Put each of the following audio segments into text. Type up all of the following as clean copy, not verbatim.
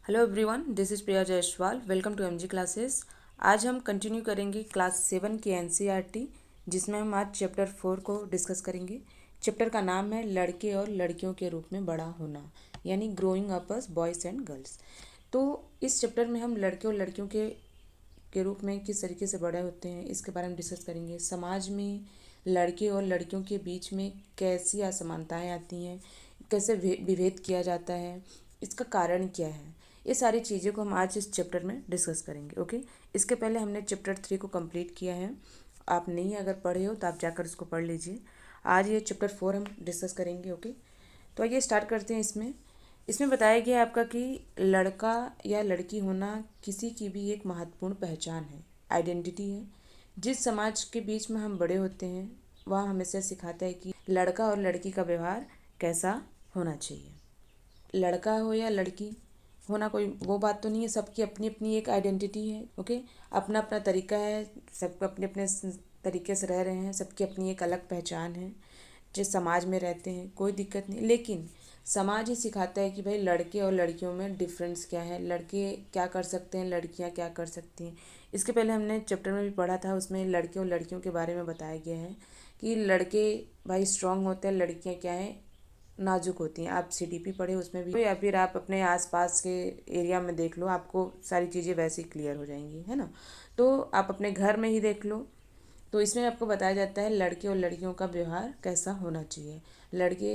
Hello everyone, this is Priya Jaiswal. Welcome to MG classes. आज हम continue करेंगे क्लास 7 की एनसीईआरटी, जिसमें हम आज चैप्टर 4 को डिस्कस करेंगे। चैप्टर का नाम है लड़के और लड़कियों के रूप में बड़ा होना, यानी growing up as boys and girls. तो इस चैप्टर में हम लड़के और लड़कियों के रूप में किस तरीके से बड़े होते हैं इसके बारे में डिस्कस करेंगे। समाज में लड़के और लड़कियों के बीच में कैसी असमानताएं आती हैं, कैसे विभेद किया जाता है, इसका कारण क्या है, ये सारी चीज़ें को हम आज इस चैप्टर में डिस्कस करेंगे। ओके, इसके पहले हमने चैप्टर 3 को कंप्लीट किया है। आप नहीं अगर पढ़े हो तो आप जाकर इसको पढ़ लीजिए। आज ये चैप्टर 4 हम डिस्कस करेंगे। ओके, तो आइए स्टार्ट करते हैं। इसमें बताया गया है आपका कि लड़का या लड़की होना किसी की भी एक महत्वपूर्ण पहचान है, आइडेंटिटी है। जिस समाज के बीच में हम बड़े होते हैं वह हमेशा सिखाता है कि लड़का और लड़की का व्यवहार कैसा होना चाहिए। लड़का हो या लड़की होना कोई वो बात तो नहीं है, सबकी अपनी अपनी एक आइडेंटिटी है। ओके, अपना अपना तरीका है, सब अपने अपने तरीके से रह रहे हैं, सबकी अपनी एक अलग पहचान है। जिस समाज में रहते हैं कोई दिक्कत नहीं, लेकिन समाज ही सिखाता है कि भाई लड़के और लड़कियों में डिफरेंस क्या है, लड़के क्या कर सकते हैं, लड़कियां क्या कर सकती हैं। इसके पहले हमने चैप्टर में भी पढ़ा था, उसमें लड़के और लड़कियों के बारे में बताया गया है कि लड़के भाई स्ट्रांग होते हैं, लड़कियां क्या है नाजुक होती हैं। आप सीडीपी पढ़े उसमें भी, या फिर आप अपने आसपास के एरिया में देख लो, आपको सारी चीज़ें वैसे ही क्लियर हो जाएंगी, है ना। तो आप अपने घर में ही देख लो, तो इसमें आपको बताया जाता है लड़के और लड़कियों का व्यवहार कैसा होना चाहिए। लड़के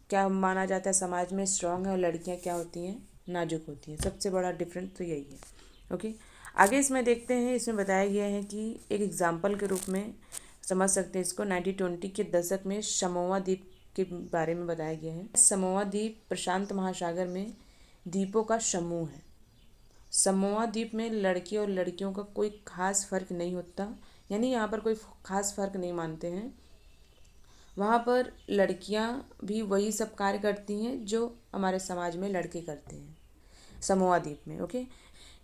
क्या माना जाता है समाज में स्ट्रांग है, और लड़कियां क्या होती हैं नाजुक होती हैं। सबसे बड़ा डिफरेंस तो यही है। ओके, आगे इसमें देखते हैं। इसमें बताया गया है कि एक एग्जाम्पल के रूप में समझ सकते हैं इसको। 1920 के दशक में समोआ द्वीप के बारे में बताया गया है। समोआ द्वीप प्रशांत महासागर में द्वीपों का समूह है। समोआ द्वीप में लड़के और लड़कियों का कोई खास फर्क नहीं होता, यानी यहाँ पर कोई खास फर्क नहीं मानते हैं। वहाँ पर लड़कियाँ भी वही सब कार्य करती हैं जो हमारे समाज में लड़के करते हैं समोआ द्वीप में। ओके,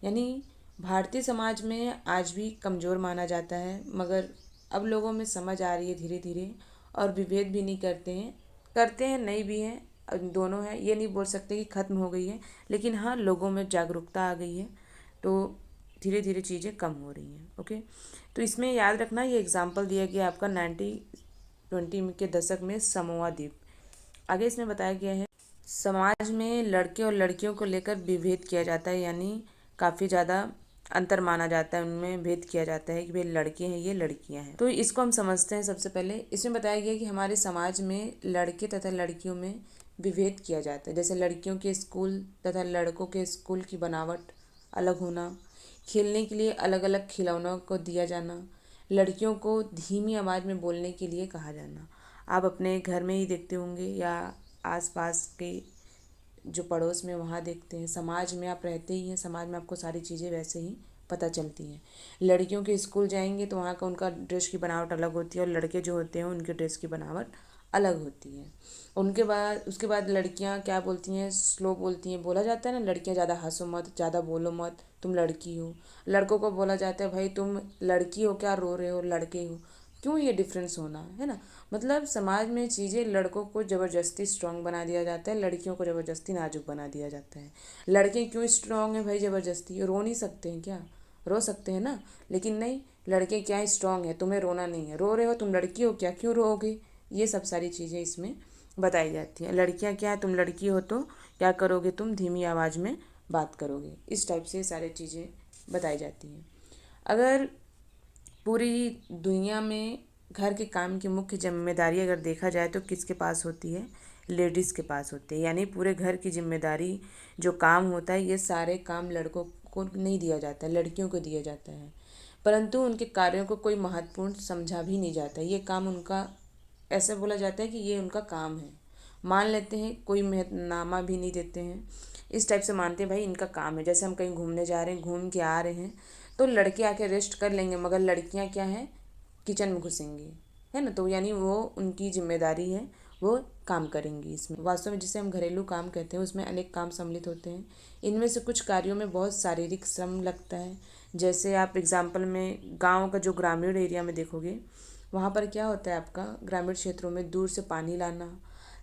यानी भारतीय समाज में आज भी कमज़ोर माना जाता है, मगर अब लोगों में समझ आ रही है धीरे धीरे, और विभेद भी नहीं करते हैं नहीं भी हैं, दोनों हैं। ये नहीं बोल सकते कि ख़त्म हो गई है, लेकिन हाँ लोगों में जागरूकता आ गई है, तो धीरे धीरे चीज़ें कम हो रही हैं। ओके, तो इसमें याद रखना ये एग्जाम्पल दिया गया आपका 1920 के दशक में समोआ द्वीप। आगे इसमें बताया गया है समाज में लड़के और लड़कियों को लेकर विभेद किया जाता है, यानी काफ़ी ज़्यादा अंतर माना जाता है, उनमें भेद किया जाता है कि भाई लड़के हैं ये लड़कियां हैं। तो इसको हम समझते हैं। सबसे पहले इसमें बताया गया कि हमारे समाज में लड़के तथा लड़कियों में विभेद किया जाता है। जैसे लड़कियों के स्कूल तथा लड़कों के स्कूल की बनावट अलग होना, खेलने के लिए अलग अलग खिलौनों को दिया जाना, लड़कियों को धीमी आवाज़ में बोलने के लिए कहा जाना। आप अपने घर में ही देखते होंगे या आसपास के जो पड़ोस में वहाँ देखते हैं। समाज में आप रहते ही हैं, समाज में आपको सारी चीज़ें वैसे ही पता चलती हैं। लड़कियों के स्कूल जाएंगे तो वहाँ का उनका ड्रेस की बनावट अलग होती है, और लड़के जो होते हैं उनके ड्रेस की बनावट अलग होती है। उसके बाद लड़कियाँ क्या बोलती हैं, स्लो बोलती हैं। बोला जाता है ना लड़कियाँ ज़्यादा हंसो मत, ज़्यादा बोलो मत, तुम लड़की हो। लड़कों को बोला जाता है भाई तुम लड़की हो क्या रो रहे हो, लड़के हो। क्यों ये डिफरेंस होना है ना। मतलब समाज में चीज़ें लड़कों को ज़बरदस्ती स्ट्रांग बना दिया जाता है, लड़कियों को ज़बरदस्ती नाजुक बना दिया जाता है। लड़के क्यों स्ट्रांग हैं भाई ज़बरदस्ती, रो नहीं सकते हैं क्या, रो सकते हैं ना, लेकिन नहीं, लड़के क्या स्ट्रांग है, तुम्हें रोना नहीं है, रो रहे हो तुम लड़की हो क्या, क्यों रोओगे। ये सब सारी चीज़ें इसमें बताई जाती हैं। लड़कियाँ क्या है, तुम लड़की हो तो क्या करोगे, तुम धीमी आवाज़ में बात करोगे। इस टाइप से सारी चीज़ें बताई जाती हैं। अगर पूरी दुनिया में घर के काम की मुख्य जिम्मेदारी अगर देखा जाए तो किसके पास होती है, लेडीज़ के पास होती है। यानी पूरे घर की जिम्मेदारी जो काम होता है ये सारे काम लड़कों को नहीं दिया जाता है, लड़कियों को दिया जाता है। परंतु उनके कार्यों को कोई महत्वपूर्ण समझा भी नहीं जाता। ये काम उनका ऐसे बोला जाता है कि ये उनका काम है, मान लेते हैं, कोई नामा भी नहीं देते हैं। इस टाइप से मानते हैं भाई इनका काम है। जैसे हम कहीं घूमने जा रहे हैं, घूम के आ रहे हैं, तो लड़के आके रेस्ट कर लेंगे, मगर लड़कियां क्या हैं किचन में घुसेंगी, है ना। तो यानी वो उनकी जिम्मेदारी है, वो काम करेंगी। इसमें वास्तव में जिसे हम घरेलू काम कहते हैं उसमें अनेक काम सम्मिलित होते हैं। इनमें से कुछ कार्यों में बहुत शारीरिक श्रम लगता है। जैसे आप एग्जाम्पल में गाँव का जो ग्रामीण एरिया में देखोगे, वहाँ पर क्या होता है आपका ग्रामीण क्षेत्रों में दूर से पानी लाना,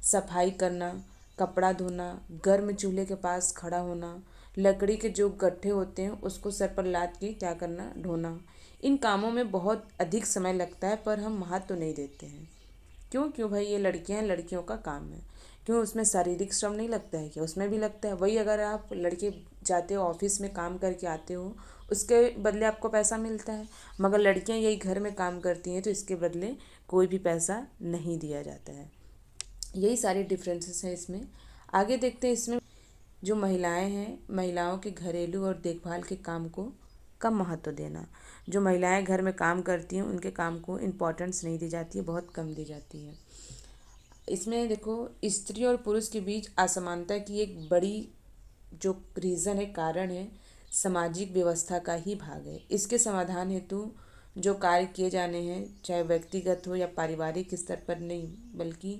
सफाई करना, कपड़ा धोना, गर्म चूल्हे के पास खड़ा होना, लकड़ी के जो गट्ठे होते हैं उसको सर पर लाद के क्या करना, ढोना। इन कामों में बहुत अधिक समय लगता है पर हम महत्व तो नहीं देते हैं। क्यों? क्यों भाई, ये लड़कियां हैं, लड़कियों का काम है। क्यों? उसमें शारीरिक श्रम नहीं लगता है क्या? उसमें भी लगता है। वही अगर आप लड़के जाते हो ऑफिस में काम करके आते हो, उसके बदले आपको पैसा मिलता है, मगर लड़कियां यही घर में काम करती हैं तो इसके बदले कोई भी पैसा नहीं दिया जाता है। यही सारे डिफरेंसेस हैं इसमें। आगे देखते हैं इसमें जो महिलाएं हैं, महिलाओं के घरेलू और देखभाल के काम को कम महत्व देना। जो महिलाएं घर में काम करती हैं उनके काम को इम्पोर्टेंस नहीं दी जाती है, बहुत कम दी जाती है। इसमें देखो, स्त्री और पुरुष के बीच असमानता की एक बड़ी जो रीज़न है, कारण है, सामाजिक व्यवस्था का ही भाग है। इसके समाधान हेतु जो कार्य किए जाने हैं, चाहे व्यक्तिगत हो या पारिवारिक स्तर पर नहीं बल्कि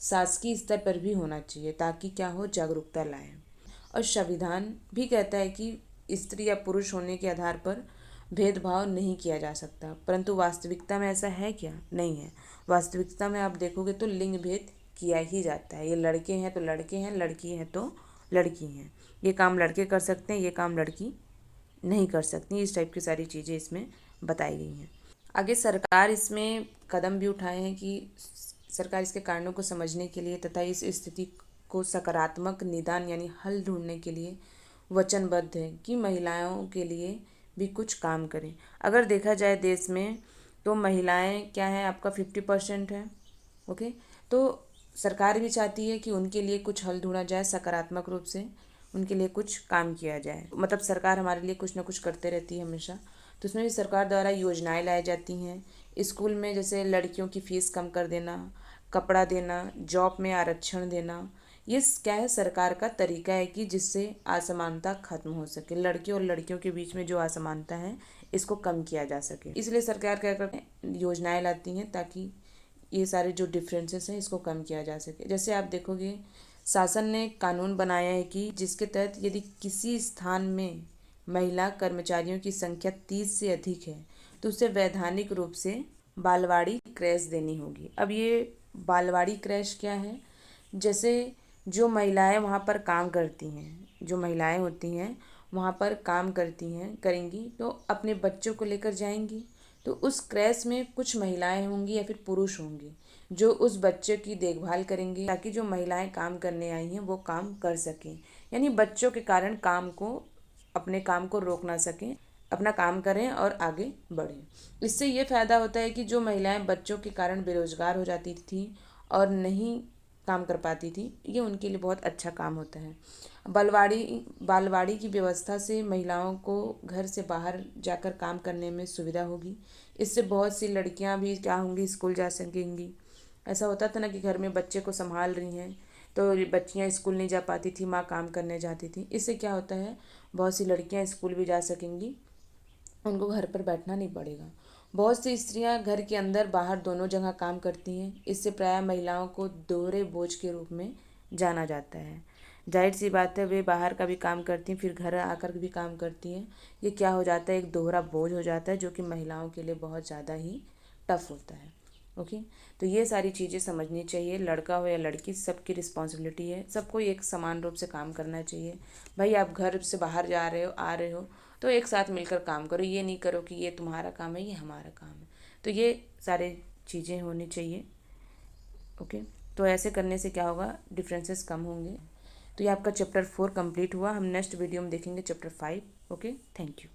शासकीय स्तर पर भी होना चाहिए, ताकि क्या हो, जागरूकता लाए। और संविधान भी कहता है कि स्त्री या पुरुष होने के आधार पर भेदभाव नहीं किया जा सकता, परंतु वास्तविकता में ऐसा है क्या? नहीं है। वास्तविकता में आप देखोगे तो लिंग भेद किया ही जाता है। ये लड़के हैं तो लड़के हैं, लड़की हैं तो लड़की हैं। ये काम लड़के कर सकते हैं, ये काम लड़की नहीं कर सकती। इस टाइप की सारी चीज़ें इसमें बताई गई हैं। आगे सरकार इसमें कदम भी उठाए हैं कि सरकार इसके कारणों को समझने के लिए तथा इस स्थिति को सकारात्मक निदान यानी हल ढूंढने के लिए वचनबद्ध है कि महिलाओं के लिए भी कुछ काम करें। अगर देखा जाए देश में तो महिलाएं क्या है, आपका 50% है। ओके, तो सरकार भी चाहती है कि उनके लिए कुछ हल ढूंढा जाए, सकारात्मक रूप से उनके लिए कुछ काम किया जाए। मतलब सरकार हमारे लिए कुछ ना कुछ करते रहती है हमेशा, तो उसमें भी सरकार द्वारा योजनाएं लाई जाती हैं। स्कूल में जैसे लड़कियों की फ़ीस कम कर देना, कपड़ा देना, जॉब में आरक्षण देना, ये क्या है, सरकार का तरीका है कि जिससे असमानता खत्म हो सके। लड़के और लड़कियों के बीच में जो असमानता है इसको कम किया जा सके, इसलिए सरकार क्या करते हैं, योजनाएं लाती हैं ताकि ये सारे जो डिफरेंसेस हैं इसको कम किया जा सके। जैसे आप देखोगे, शासन ने कानून बनाया है कि जिसके तहत यदि किसी स्थान में महिला कर्मचारियों की संख्या 30 से अधिक है तो उसे वैधानिक रूप से बालवाड़ी क्रैश देनी होगी। अब ये बालवाड़ी क्रैश क्या है? जैसे जो महिलाएं वहाँ पर काम करती हैं, जो महिलाएं होती हैं वहाँ पर काम करती हैं, करेंगी तो अपने बच्चों को लेकर जाएंगी, तो उस क्रैश में कुछ महिलाएं होंगी या फिर पुरुष होंगे जो उस बच्चे की देखभाल करेंगे, ताकि जो महिलाएं काम करने आई हैं वो काम कर सकें। यानी बच्चों के कारण अपने काम को रोक ना सकें, अपना काम करें और आगे बढ़ें। इससे ये फ़ायदा होता है कि जो महिलाएं बच्चों के कारण बेरोजगार हो जाती थी और नहीं काम कर पाती थी, ये उनके लिए बहुत अच्छा काम होता है। बालवाड़ी की व्यवस्था से महिलाओं को घर से बाहर जाकर काम करने में सुविधा होगी। इससे बहुत सी लड़कियां भी क्या होंगी, स्कूल जा सकेंगी। ऐसा होता था ना कि घर में बच्चे को संभाल रही हैं तो बच्चियां स्कूल नहीं जा पाती थी, माँ काम करने जाती थी। इससे क्या होता है, बहुत सी लड़कियां स्कूल भी जा सकेंगी, उनको घर पर बैठना नहीं पड़ेगा। बहुत सी स्त्रियां घर के अंदर बाहर दोनों जगह काम करती हैं। इससे प्रायः महिलाओं को दोहरे बोझ के रूप में जाना जाता है। जाहिर सी बात है, वे बाहर का भी काम करती हैं फिर घर आकर भी काम करती हैं। ये क्या हो जाता है, एक दोहरा बोझ हो जाता है जो कि महिलाओं के लिए बहुत ज़्यादा ही टफ होता है। ओके, तो ये सारी चीज़ें समझनी चाहिए। लड़का हो या लड़की, सबकी रिस्पॉन्सिबिलिटी है, सबको एक समान रूप से काम करना चाहिए। भाई आप घर से बाहर जा रहे हो, आ रहे हो, तो एक साथ मिलकर काम करो। ये नहीं करो कि ये तुम्हारा काम है, ये हमारा काम है। तो ये सारे चीज़ें होनी चाहिए। ओके, तो ऐसे करने से क्या होगा, डिफरेंसेस कम होंगे। तो ये आपका चैप्टर 4 कंप्लीट हुआ। हम नेक्स्ट वीडियो में देखेंगे चैप्टर 5। Okay, thank you.